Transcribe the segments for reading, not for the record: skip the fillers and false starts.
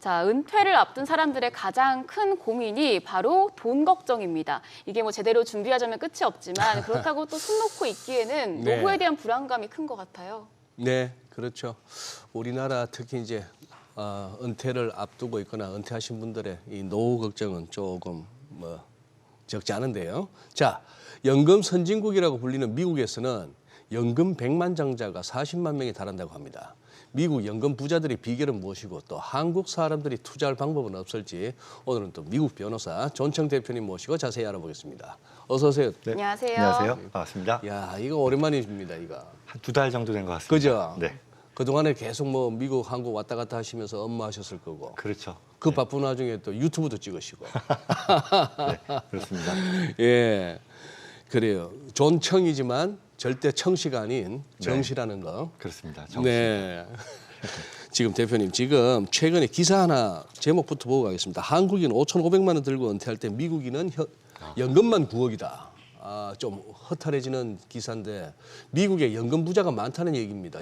자, 은퇴를 앞둔 사람들의 가장 큰 고민이 바로 돈 걱정입니다. 이게 뭐 제대로 준비하자면 끝이 없지만 그렇다고 또 손 놓고 있기에는 네. 노후에 대한 불안감이 큰 것 같아요. 네, 그렇죠. 우리나라 특히 이제 은퇴를 앞두고 있거나 은퇴하신 분들의 이 노후 걱정은 조금 뭐 적지 않은데요. 자, 연금 선진국이라고 불리는 미국에서는 연금 백만장자가 40만 명이 달한다고 합니다. 미국 연금 부자들의 비결은 무엇이고 또 한국 사람들이 투자할 방법은 없을지 오늘은 또 미국 변호사 존청 대표님 모시고 자세히 알아보겠습니다. 어서 오세요. 네. 안녕하세요. 안녕하세요. 반갑습니다. 야, 이거 오랜만입니다, 이거. 한 2달 정도 된 것 같습니다. 그죠? 네. 그동안에 계속 뭐 미국, 한국 왔다 갔다 하시면서 업무하셨을 거고. 그렇죠. 그 바쁜 와중에 또 유튜브도 찍으시고. 네, 그렇습니다. 예, 그래요. 존청이지만 절대 청시가 아닌 정시라는 거. 그렇습니다. 정시. 네. 지금 대표님, 지금 최근에 기사 하나 제목부터 보고 가겠습니다. 한국인 5,500만 원 들고 은퇴할 때 미국인은 연금만 9억이다. 좀 허탈해지는 기사인데 미국에 연금 부자가 많다는 얘기입니다.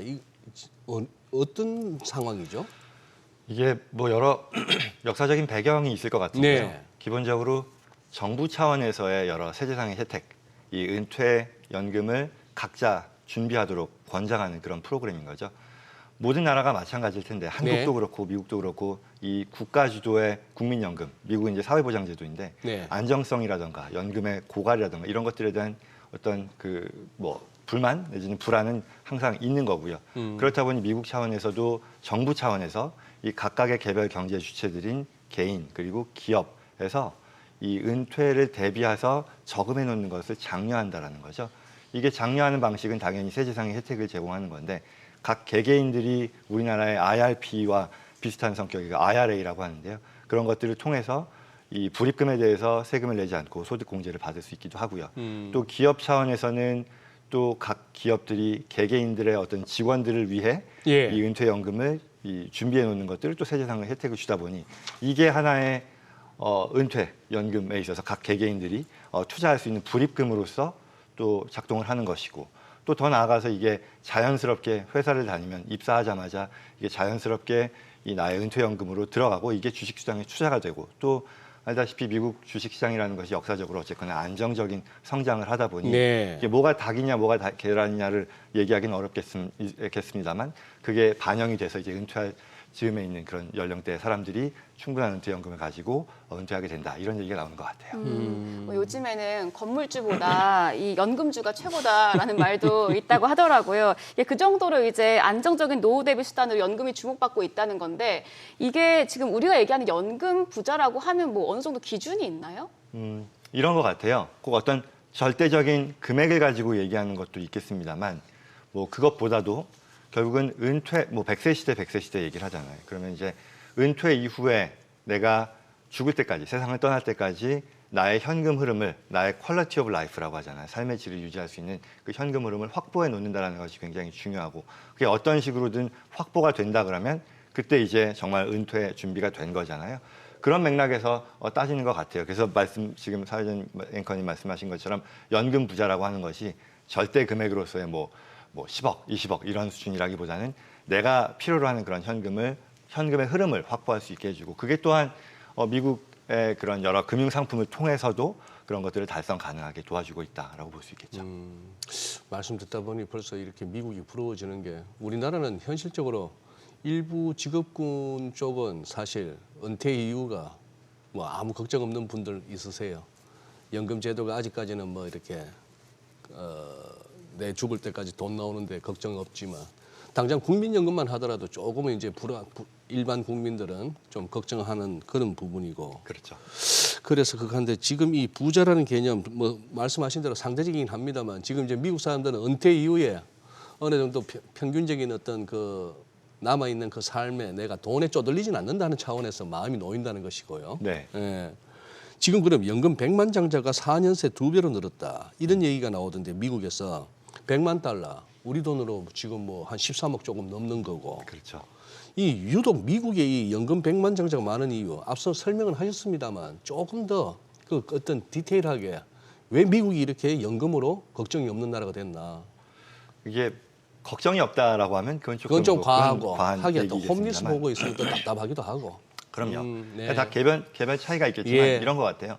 어떤 상황이죠? 이게 뭐 여러 역사적인 배경이 있을 것 같은데요. 네. 기본적으로 정부 차원에서의 여러 세제상의 혜택, 이 은퇴 연금을 각자 준비하도록 권장하는 그런 프로그램인 거죠. 모든 나라가 마찬가지일 텐데 한국도 네. 그렇고 미국도 그렇고 이 국가 주도의 국민연금, 미국은 이제 사회보장제도인데 네. 안정성이라든가 연금의 고갈이라든가 이런 것들에 대한 어떤 그 뭐 불만 내지는 불안은 항상 있는 거고요. 그렇다 보니 미국 차원에서도 정부 차원에서 이 각각의 개별 경제 주체들인 개인 그리고 기업에서 이 은퇴를 대비해서 저금해 놓는 것을 장려한다라는 거죠. 이게 장려하는 방식은 당연히 세제상의 혜택을 제공하는 건데 각 개개인들이 우리나라의 IRP와 비슷한 성격의 IRA라고 하는데요. 그런 것들을 통해서 이 불입금에 대해서 세금을 내지 않고 소득 공제를 받을 수 있기도 하고요. 또 기업 차원에서는 또 각 기업들이 개개인들의 어떤 직원들을 위해 예. 이 은퇴연금을 준비해 놓는 것들을 또 세제상의 혜택을 주다 보니 이게 하나의 은퇴연금에 있어서 각 개개인들이 투자할 수 있는 불입금으로서 또 작동을 하는 것이고 또 더 나아가서 이게 자연스럽게 회사를 다니면 입사하자마자 이게 자연스럽게 이 나의 은퇴연금으로 들어가고 이게 주식시장에 투자가 되고 또 알다시피 미국 주식시장이라는 것이 역사적으로 어쨌거나 안정적인 성장을 하다 보니 네. 이게 뭐가 닭이냐 뭐가 계란이냐를 얘기하기는 어렵겠습니다만 그게 반영이 돼서 이제 은퇴할 즈음에 있는 그런 연령대의 사람들이 충분한 은퇴연금을 가지고 은퇴하게 된다 이런 얘기가 나오는 것 같아요. 뭐 요즘에는 건물주보다 이 연금주가 최고다라는 말도 있다고 하더라고요. 그 정도로 이제 안정적인 노후 대비 수단으로 연금이 주목받고 있다는 건데 이게 지금 우리가 얘기하는 연금 부자라고 하면 뭐 어느 정도 기준이 있나요? 이런 것 같아요. 꼭 어떤 절대적인 금액을 가지고 얘기하는 것도 있겠습니다만 뭐 그것보다도 결국은 은퇴, 뭐 100세 시대, 100세 시대 얘기를 하잖아요. 그러면 이제 은퇴 이후에 내가 죽을 때까지, 세상을 떠날 때까지 나의 현금 흐름을, 나의 퀄리티 오브 라이프라고 하잖아요. 삶의 질을 유지할 수 있는 그 현금 흐름을 확보해 놓는다는 것이 굉장히 중요하고 그게 어떤 식으로든 확보가 된다 그러면 그때 이제 정말 은퇴 준비가 된 거잖아요. 그런 맥락에서 따지는 것 같아요. 그래서 지금 사회전 앵커님 말씀하신 것처럼 연금 부자라고 하는 것이 절대 금액으로서의 뭐 10억, 20억 이런 수준이라기보다는 내가 필요로 하는 그런 현금의 흐름을 확보할 수 있게 해주고 그게 또한 미국의 그런 여러 금융 상품을 통해서도 그런 것들을 달성 가능하게 도와주고 있다라고 볼 수 있겠죠. 말씀 듣다 보니 벌써 이렇게 미국이 부러워지는 게 우리나라는 현실적으로 일부 직업군 쪽은 사실 은퇴 이후가 뭐 아무 걱정 없는 분들 있으세요. 연금 제도가 아직까지는 뭐 이렇게 내 죽을 때까지 돈 나오는데 걱정 없지만 당장 국민연금만 하더라도 조금은 이제 일반 국민들은 좀 걱정하는 그런 부분이고. 그렇죠. 그래서 그런데 지금 이 부자라는 개념 뭐 말씀하신 대로 상대적이긴 합니다만 지금 이제 미국 사람들은 은퇴 이후에 어느 정도 평균적인 어떤 그 남아 있는 그 삶에 내가 돈에 쪼들리진 않는다는 차원에서 마음이 놓인다는 것이고요. 네. 예. 지금 그럼 연금 백만장자가 4년 새 2배로 늘었다 이런 얘기가 나오던데 미국에서 100만 달러 우리 돈으로 지금 뭐 한 13억 조금 넘는 거고. 그렇죠. 이 유독 미국에 이 연금 백만장자가 많은 이유 앞서 설명은 하셨습니다만 조금 더 그 어떤 디테일하게 왜 미국이 이렇게 연금으로 걱정이 없는 나라가 됐나? 이게 걱정이 없다라고 하면 그건 좀 그건 좀 과하고 과한 하기야 또 얘기겠습니다만. 홈리스 보고 있으면 또 답답하기도 하고. 그럼요. 네. 다 개별 차이가 있겠지만 예. 이런 것 같아요.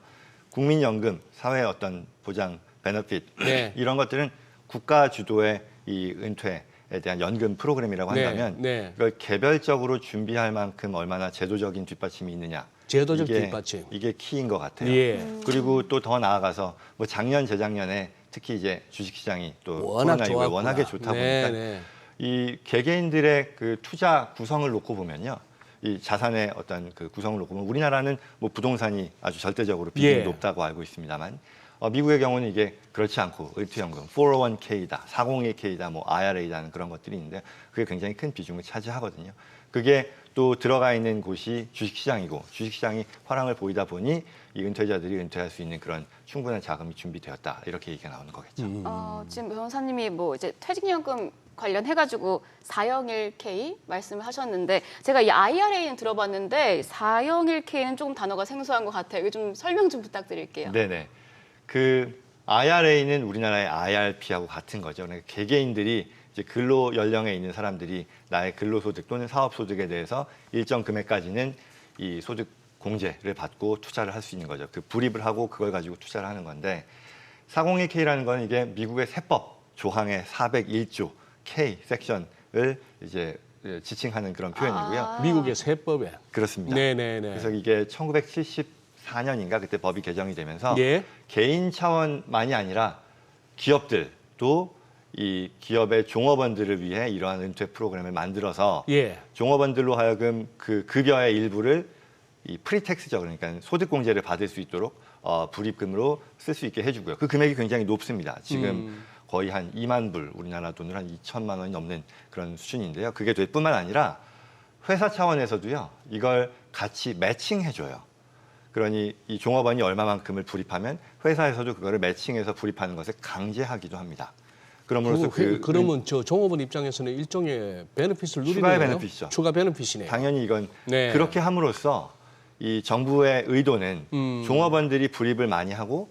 국민연금, 사회 어떤 보장, 베너핏 네. 이런 것들은 국가 주도의 이 은퇴에 대한 연금 프로그램이라고 네. 한다면 네. 이걸 개별적으로 준비할 만큼 얼마나 제도적인 뒷받침이 있느냐. 제도적 이게, 뒷받침. 이게 키인 것 같아요. 예. 그리고 또 더 나아가서 뭐 작년, 재작년에 특히 이제 주식시장이 또 워낙 코로나 이후에 좋았구나. 워낙에 좋다 네, 보니까 네. 이 개개인들의 그 투자 구성을 놓고 보면요. 이 자산의 어떤 그 구성을 놓고 보면 우리나라는 뭐 부동산이 아주 절대적으로 비중이 예. 높다고 알고 있습니다만 미국의 경우는 이게 그렇지 않고 은퇴연금, 401k다, 401k다, 뭐 IRA라는 그런 것들이 있는데 그게 굉장히 큰 비중을 차지하거든요. 그게 또 들어가 있는 곳이 주식시장이고 주식시장이 화랑을 보이다 보니 이 은퇴자들이 은퇴할 수 있는 그런 충분한 자금이 준비되었다 이렇게 얘기가 나오는 거겠죠. 지금 변호사님이 뭐 이제 퇴직연금 관련해가지고 401k 말씀을 하셨는데 제가 이 IRA는 들어봤는데 401k는 조금 단어가 생소한 것 같아요. 이거 좀 설명 좀 부탁드릴게요. 네네. 그 IRA는 우리나라의 IRP하고 같은 거죠. 그러니까 개개인들이 이제 근로 연령에 있는 사람들이 나의 근로소득 또는 사업소득에 대해서 일정 금액까지는 이 소득 공제를 받고 투자를 할 수 있는 거죠. 그 불입을 하고 그걸 가지고 투자를 하는 건데 401k라는 건 이게 미국의 세법 조항의 401조 K 섹션을 이제 지칭하는 그런 표현이고요. 미국의 세법에. 그렇습니다. 네네네. 그래서 이게 1974년인가 그때 법이 개정이 되면서 예. 개인 차원만이 아니라 기업들도 이 기업의 종업원들을 위해 이러한 은퇴 프로그램을 만들어서 예. 종업원들로 하여금 그 급여의 일부를 이 프리텍스적 그러니까 소득공제를 받을 수 있도록 불입금으로 쓸 수 있게 해주고요. 그 금액이 굉장히 높습니다. 지금 거의 한 2만 불, 우리나라 돈으로 한 2천만 원이 넘는 그런 수준인데요. 그게 될 뿐만 아니라 회사 차원에서도요. 이걸 같이 매칭해줘요. 그러니 이 종업원이 얼마만큼을 불입하면 회사에서도 그거를 매칭해서 불입하는 것을 강제하기도 합니다. 그럼으로써 그러면 저 종업원 입장에서는 일종의 베네핏을 누리는 추가의 거예요? 베네핏이죠. 추가 베네핏이네요. 당연히 이건 네. 그렇게 함으로써 이 정부의 의도는 종업원들이 불입을 많이 하고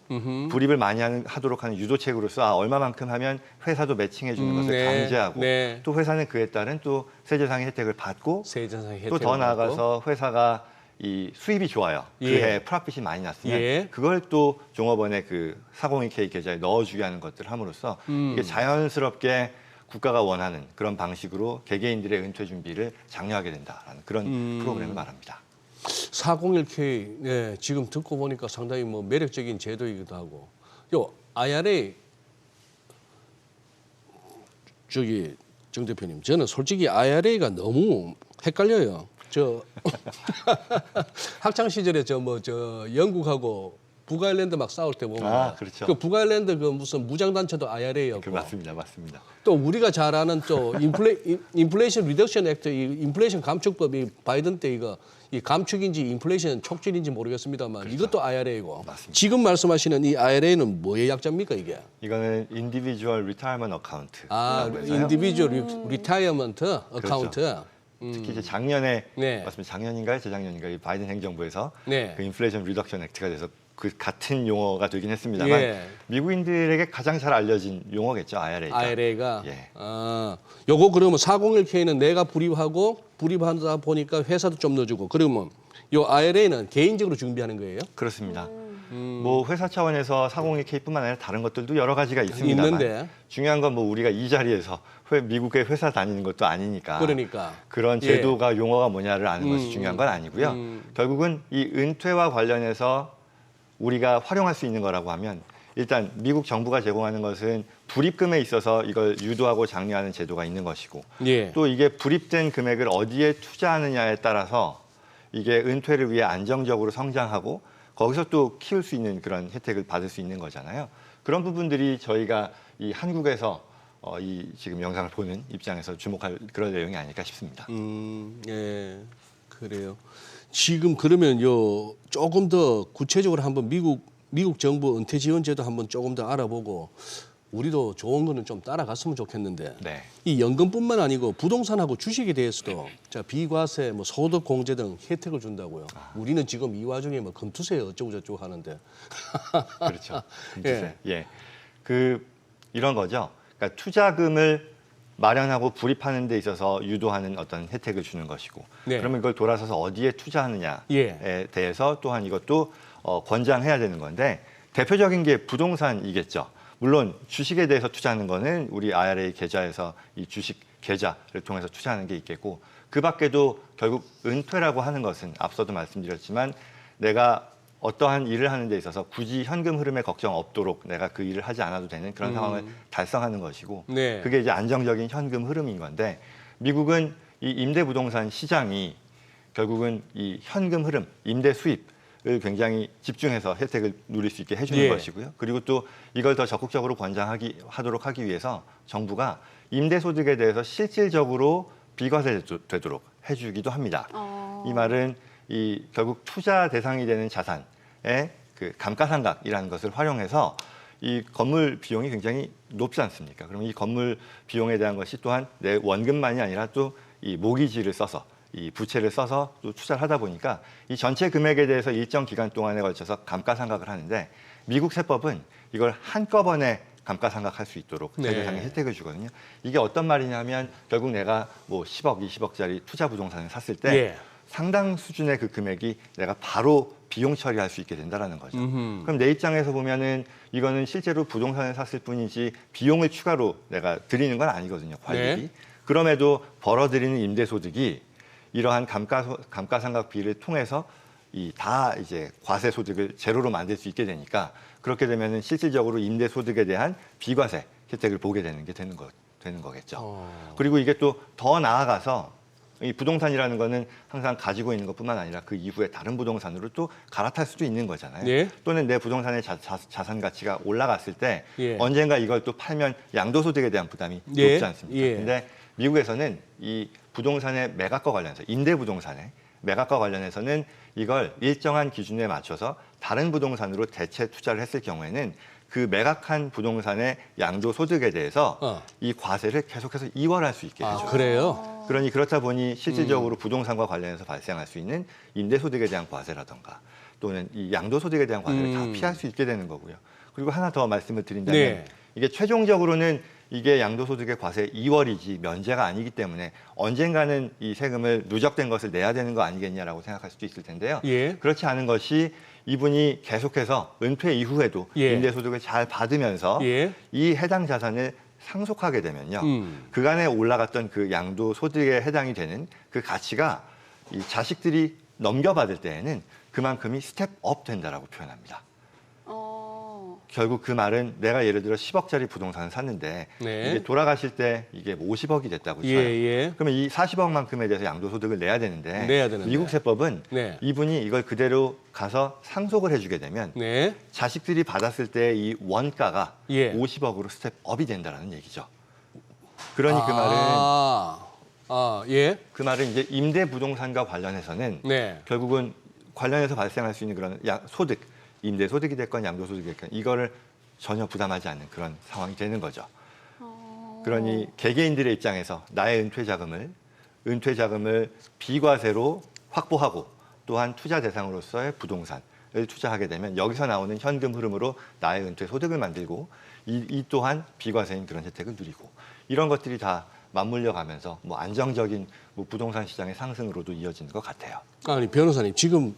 불입을 많이 하도록 하는 유도책으로서 얼마만큼 하면 회사도 매칭해 주는 것을 네. 강제하고 네. 또 회사는 그에 따른 또 세제상의 혜택을 받고 세제상 혜택을 또 더 나아가서 회사가 이 수입이 좋아요. 예. 그해 프로핏이 많이 났으면 예. 그걸 또 종업원의 그 401k 계좌에 넣어주게 하는 것들을 함으로써 이게 자연스럽게 국가가 원하는 그런 방식으로 개개인들의 은퇴 준비를 장려하게 된다라는 그런 프로그램을 말합니다. 401k 네, 지금 듣고 보니까 상당히 뭐 매력적인 제도이기도 하고 요 IRA 저기 정 대표님 저는 솔직히 IRA가 너무 헷갈려요. 저 학창 시절에 저 영국하고 북아일랜드 막 싸울 때 보면 그렇죠. 그 북아일랜드 그 무슨 무장 단체도 IRA였고 맞습니다. 맞습니다. 또 우리가 잘 아는 또 인플레이션 리덕션 액트 이 인플레이션 감축법이 바이든 때 이거 이 감축인지 인플레이션 촉진인지 모르겠습리다만 그렇죠. 이것도 IRA고 맞습니다. 지금 말씀하시는 이 IRA는 뭐의 약자입니까 이게? 이거는 Individual Retirement Account. 인디비주얼 리타이어먼트 어카운트. 특히 이제 작년에 네. 맞습니다. 작년인가요, 재작년인가요? 이 바이든 행정부에서 네. 그 인플레이션 리덕션 액트가 돼서 그 같은 용어가 되긴 했습니다만 예. 미국인들에게 가장 잘 알려진 용어겠죠, IRA가. IRA가. 예. 요거 그러면 401k는 내가 불입하다 보니까 회사도 좀 넣어주고 그러면 요 IRA는 개인적으로 준비하는 거예요? 그렇습니다. 뭐 회사 차원에서 401k뿐만 아니라 다른 것들도 여러 가지가 있습니다만 있는데. 중요한 건 뭐 우리가 이 자리에서 미국의 회사 다니는 것도 아니니까 그러니까. 그런 제도가 용어가 뭐냐를 아는 것이 중요한 건 아니고요. 결국은 이 은퇴와 관련해서 우리가 활용할 수 있는 거라고 하면 일단 미국 정부가 제공하는 것은 불입금에 있어서 이걸 유도하고 장려하는 제도가 있는 것이고 예. 또 이게 불입된 금액을 어디에 투자하느냐에 따라서 이게 은퇴를 위해 안정적으로 성장하고 거기서 또 키울 수 있는 그런 혜택을 받을 수 있는 거잖아요. 그런 부분들이 저희가 이 한국에서 이 지금 영상을 보는 입장에서 주목할 그런 내용이 아닐까 싶습니다. 예, 그래요. 지금 그러면 요 조금 더 구체적으로 한번 미국 정부 은퇴 지원 제도 한번 조금 더 알아보고 우리도 좋은 거는 좀 따라갔으면 좋겠는데 네. 이 연금뿐만 아니고 부동산하고 주식에 대해서도 자 비과세, 뭐 소득 공제 등 혜택을 준다고요. 우리는 지금 이 와중에 뭐 금투세 어쩌고 저쩌고 하는데. 그렇죠. 금투세. 예. 그 이런 거죠. 그러니까 투자금을 마련하고 불입하는 데 있어서 유도하는 어떤 혜택을 주는 것이고 네. 그러면 이걸 돌아서서 어디에 투자하느냐에 예. 대해서 또한 이것도 권장해야 되는 건데 대표적인 게 부동산이겠죠. 물론 주식에 대해서 투자하는 거는 우리 IRA 계좌에서 이 주식 계좌를 통해서 투자하는 게 있겠고 그 밖에도 결국 은퇴라고 하는 것은 앞서도 말씀드렸지만 내가 어떠한 일을 하는 데 있어서 굳이 현금 흐름에 걱정 없도록 내가 그 일을 하지 않아도 되는 그런 상황을 달성하는 것이고 네. 그게 이제 안정적인 현금 흐름인 건데 미국은 이 임대부동산 시장이 결국은 이 현금 흐름, 임대 수입을 굉장히 집중해서 혜택을 누릴 수 있게 해주는 예. 것이고요. 그리고 또 이걸 더 적극적으로 권장하도록 하기 위해서 정부가 임대소득에 대해서 실질적으로 비과세되도록 해주기도 합니다. 이 말은 이 결국 투자 대상이 되는 자산의 그 감가상각이라는 것을 활용해서 이 건물 비용이 굉장히 높지 않습니까? 그러면 이 건물 비용에 대한 것이 또한 내 원금만이 아니라 또 이 모기지를 써서 이 부채를 써서 또 투자를 하다 보니까 이 전체 금액에 대해서 일정 기간 동안에 걸쳐서 감가상각을 하는데 미국 세법은 이걸 한꺼번에 감가상각할 수 있도록 네. 세대상의 혜택을 주거든요. 이게 어떤 말이냐면 결국 내가 뭐 10억, 20억짜리 투자 부동산을 샀을 때 예. 상당 수준의 그 금액이 내가 바로 비용 처리할 수 있게 된다라는 거죠. 그럼 내 입장에서 보면은 이거는 실제로 부동산을 샀을 뿐이지 비용을 추가로 내가 드리는 건 아니거든요. 관리비. 네. 그럼에도 벌어들이는 임대소득이 이러한 감가상각비를 통해서 이 다 이제 과세 소득을 제로로 만들 수 있게 되니까 그렇게 되면은 실질적으로 임대소득에 대한 비과세 혜택을 보게 되는 게 되는 거겠죠. 그리고 이게 또 더 나아가서 이 부동산이라는 거는 항상 가지고 있는 것뿐만 아니라 그 이후에 다른 부동산으로 또 갈아탈 수도 있는 거잖아요. 예. 또는 내 부동산의 자산 가치가 올라갔을 때 예. 언젠가 이걸 또 팔면 양도소득에 대한 부담이 예. 높지 않습니까? 예. 근데 미국에서는 이 부동산의 매각과 관련해서 임대부동산의 매각과 관련해서는 이걸 일정한 기준에 맞춰서 다른 부동산으로 대체 투자를 했을 경우에는 그 매각한 부동산의 양도소득에 대해서 이 과세를 계속해서 이월할 수 있게 해줘요. 그래요? 그러니 그렇다 보니 실질적으로 부동산과 관련해서 발생할 수 있는 임대소득에 대한 과세라던가 또는 이 양도소득에 대한 과세를 다 피할 수 있게 되는 거고요. 그리고 하나 더 말씀을 드린다면 네. 이게 최종적으로는 이게 양도소득의 과세 2월이지 면제가 아니기 때문에 언젠가는 이 세금을 누적된 것을 내야 되는 거 아니겠냐라고 생각할 수도 있을 텐데요. 예. 그렇지 않은 것이 이분이 계속해서 은퇴 이후에도 예. 임대소득을 잘 받으면서 예. 이 해당 자산을 상속하게 되면요. 음. 그간에 올라갔던 그 양도소득에 해당이 되는 그 가치가 이 자식들이 넘겨받을 때에는 그만큼이 스텝업 된다라고 표현합니다. 결국 그 말은 내가 예를 들어 10억짜리 부동산을 샀는데 네. 이게 돌아가실 때 이게 50억이 됐다고 쳐요. 예. 그러면 이 40억만큼에 대해서 양도소득을 내야 되는데 미국 세법은 네. 이분이 이걸 그대로 가서 상속을 해주게 되면 네. 자식들이 받았을 때 이 원가가 예. 50억으로 스텝업이 된다는 얘기죠. 그러니 예. 그 말은 이제 임대 부동산과 관련해서는 네. 결국은 관련해서 발생할 수 있는 그런 소득, 임대 소득이 됐건 양도소득이 됐건 이거를 전혀 부담하지 않는 그런 상황이 되는 거죠. 그러니 개개인들의 입장에서 나의 은퇴 자금을 비과세로 확보하고 또한 투자 대상으로서의 부동산을 투자하게 되면 여기서 나오는 현금 흐름으로 나의 은퇴 소득을 만들고 이 또한 비과세인 그런 혜택을 누리고 이런 것들이 다 맞물려 가면서 뭐 안정적인 뭐 부동산 시장의 상승으로도 이어지는 것 같아요. 아니 변호사님 지금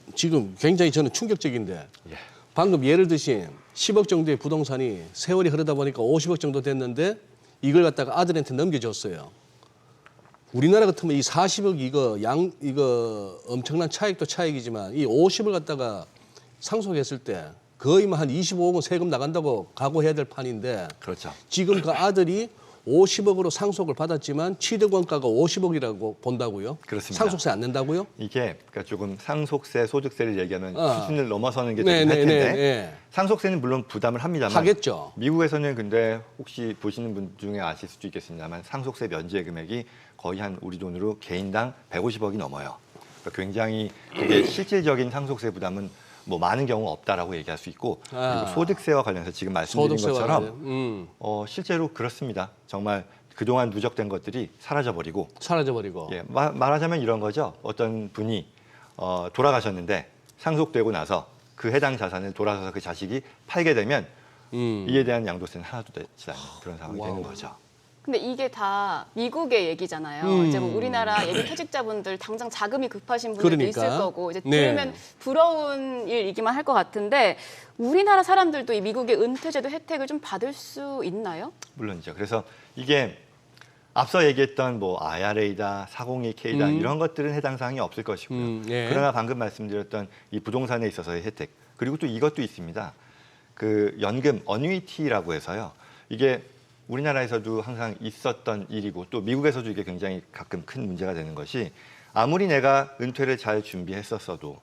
굉장히 저는 충격적인데 예. 방금 예를 드신 10억 정도의 부동산이 세월이 흐르다 보니까 50억 정도 됐는데 이걸 갖다가 아들한테 넘겨줬어요. 우리나라 같으면 이 40억 이거 엄청난 차익도 차익이지만 이 50을 갖다가 상속했을 때 거의 뭐 한 25억은 세금 나간다고 각오해야 될 판인데 그렇죠. 지금 그 아들이 50억으로 상속을 받았지만 취득 원가가 50억이라고 본다고요? 그렇습니다. 상속세 안 낸다고요? 이게 그러니까 조금 상속세, 소득세를 얘기하면 아. 수준을 넘어서는 게 되긴 할 텐데 네. 상속세는 물론 부담을 합니다만 하겠죠. 미국에서는 근데 혹시 보시는 분 중에 아실 수도 있겠습니다만 상속세 면제 금액이 거의 한 우리 돈으로 개인당 150억이 넘어요. 그러니까 굉장히 그게 실질적인 상속세 부담은 뭐 많은 경우가 없다라고 얘기할 수 있고 그리고 소득세와 관련해서 지금 말씀드린 것처럼 실제로 그렇습니다. 정말 그동안 누적된 것들이 사라져버리고 예, 말하자면 이런 거죠. 어떤 분이 돌아가셨는데 상속되고 나서 그 해당 자산을 돌아서서 그 자식이 팔게 되면 이에 대한 양도세는 하나도 되지 않는 그런 상황이 되는 거죠. 근데 이게 다 미국의 얘기잖아요. 이제 뭐 우리나라 예비 퇴직자분들 당장 자금이 급하신 분들도 그러니까. 있을 거고 이제 네. 들으면 부러운 일이기만 할 것 같은데 우리나라 사람들도 이 미국의 은퇴제도 혜택을 좀 받을 수 있나요? 물론이죠. 그래서 이게 앞서 얘기했던 뭐 IRA다, 401K다 이런 것들은 해당 사항이 없을 것이고요. 네. 그러나 방금 말씀드렸던 이 부동산에 있어서의 혜택 그리고 또 이것도 있습니다. 그 연금 어뉴이티라고 해서요. 이게 우리나라에서도 항상 있었던 일이고 또 미국에서도 이게 굉장히 가끔 큰 문제가 되는 것이 아무리 내가 은퇴를 잘 준비했었어도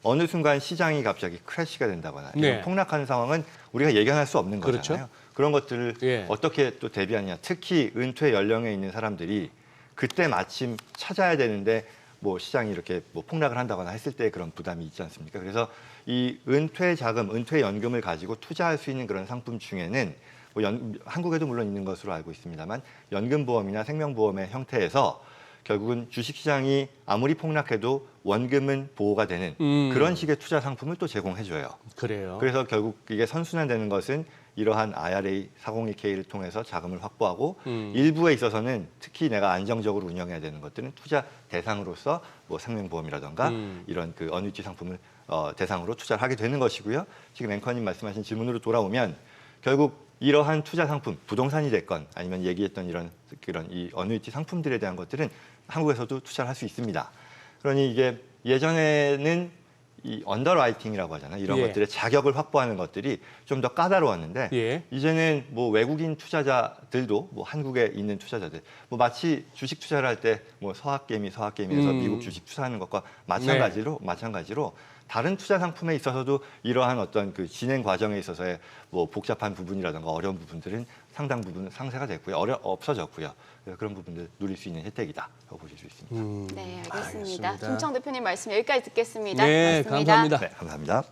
어느 순간 시장이 갑자기 크래시가 된다거나 네. 폭락하는 상황은 우리가 예견할 수 없는 그렇죠. 거잖아요. 그런 것들을 예. 어떻게 또 대비하냐. 특히 은퇴 연령에 있는 사람들이 그때 마침 찾아야 되는데 뭐 시장이 이렇게 뭐 폭락을 한다거나 했을 때 그런 부담이 있지 않습니까? 그래서 이 은퇴 자금, 은퇴 연금을 가지고 투자할 수 있는 그런 상품 중에는 뭐 한국에도 물론 있는 것으로 알고 있습니다만 연금보험이나 생명보험의 형태에서 결국은 주식시장이 아무리 폭락해도 원금은 보호가 되는 그런 식의 투자 상품을 또 제공해줘요. 그래요. 그래서 결국 이게 선순환되는 것은 이러한 IRA 401K를 통해서 자금을 확보하고 일부에 있어서는 특히 내가 안정적으로 운영해야 되는 것들은 투자 대상으로서 뭐 생명보험이라던가 이런 그 어뉴이티 상품을 대상으로 투자를 하게 되는 것이고요. 지금 앵커님 말씀하신 질문으로 돌아오면 결국 이러한 투자 상품, 부동산이 됐건 아니면 얘기했던 그런 이 어뉴이티 상품들에 대한 것들은 한국에서도 투자를 할 수 있습니다. 그러니 이게 예전에는 이 언더라이팅이라고 하잖아요. 이런 예. 것들의 자격을 확보하는 것들이 좀 더 까다로웠는데 예. 이제는 뭐 외국인 투자자들도 뭐 한국에 있는 투자자들 뭐 마치 주식 투자를 할 때 뭐 서학개미에서 미국 주식 투자하는 것과 마찬가지로 다른 투자 상품에 있어서도 이러한 어떤 그 진행 과정에 있어서의 뭐 복잡한 부분이라든가 어려운 부분들은 상당 부분 상쇄가 됐고요. 없어졌고요. 그래서 그런 부분들 누릴 수 있는 혜택이다라고 보실 수 있습니다. 네, 알겠습니다. 알겠습니다. 김청 대표님 말씀 여기까지 듣겠습니다. 네, 고맙습니다. 감사합니다. 네, 감사합니다.